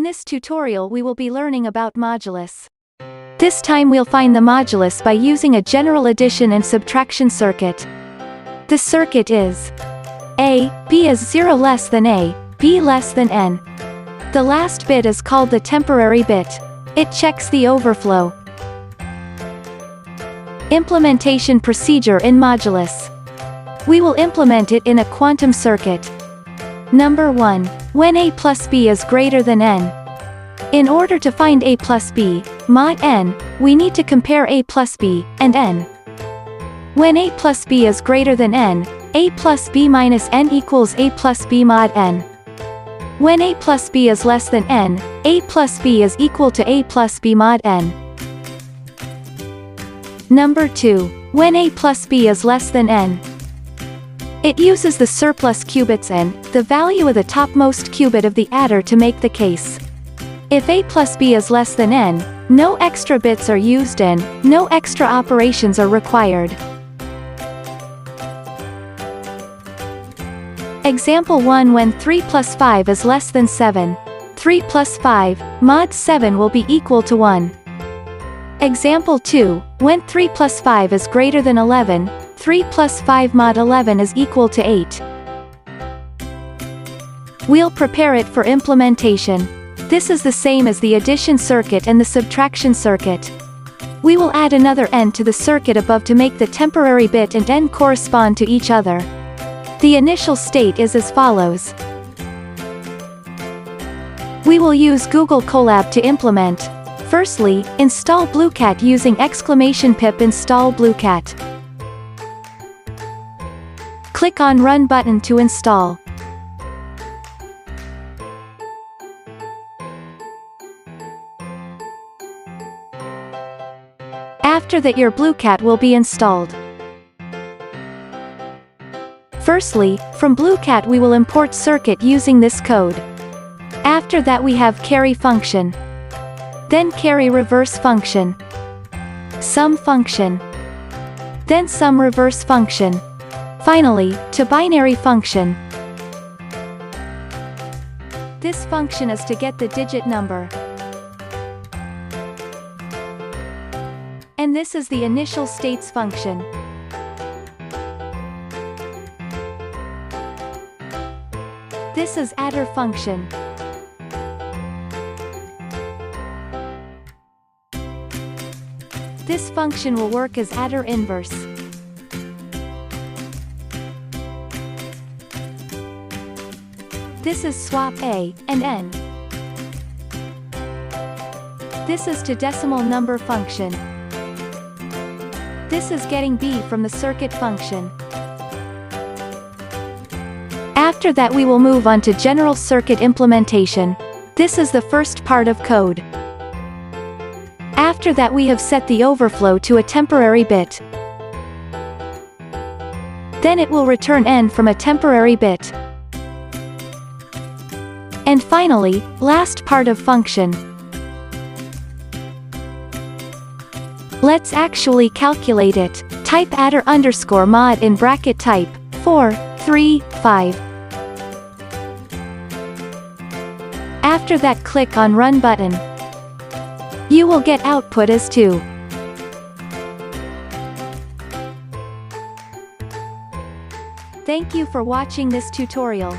In this tutorial we will be learning about modulus. This time we'll find the modulus by using a general addition and subtraction circuit. The circuit is a, b is 0 less than a, b less than n. The last bit is called the temporary bit. It checks the overflow. Implementation procedure in modulus. We will implement it in a quantum circuit. Number 1. When a plus b is greater than n. In order to find a plus b, mod n, we need to compare a plus b, and n. When a plus b is greater than n, a plus b minus n equals a plus b mod n. When a plus b is less than n, a plus b is equal to a plus b mod n. Number 2. When a plus b is less than n. It uses the surplus qubits n, the value of the topmost qubit of the adder, to make the case. If a plus b is less than n, no extra bits are used and no extra operations are required. Example 1. When 3 plus 5 is less than 7. 3 plus 5, mod 7 will be equal to 1. Example 2. When 3 plus 5 is greater than 11. 3 plus 5 mod 11 is equal to 8. We'll prepare it for implementation. This is the same as the addition circuit and the subtraction circuit. We will add another n to the circuit above to make the temporary bit and n correspond to each other. The initial state is as follows. We will use Google Colab to implement. Firstly, install Blueqat using !pip install Blueqat. Click on Run button to install. After that, your Blueqat will be installed. Firstly, from Blueqat we will import circuit using this code. After that we have carry function. Then carry reverse function. Sum function. Then sum reverse function. Finally, to binary function. This function is to get the digit number. And this is the initial states function. This is adder function. This function will work as adder inverse. This is swap a and n. This is to decimal number function. This is getting b from the circuit function. After that we will move on to general circuit implementation. This is the first part of code. After that we have set the overflow to a temporary bit. Then it will return n from a temporary bit. And finally, last part of function. Let's actually calculate it. Type adder underscore mod in bracket type 4, 3, 5. After that click on Run button. You will get output as 2. Thank you for watching this tutorial.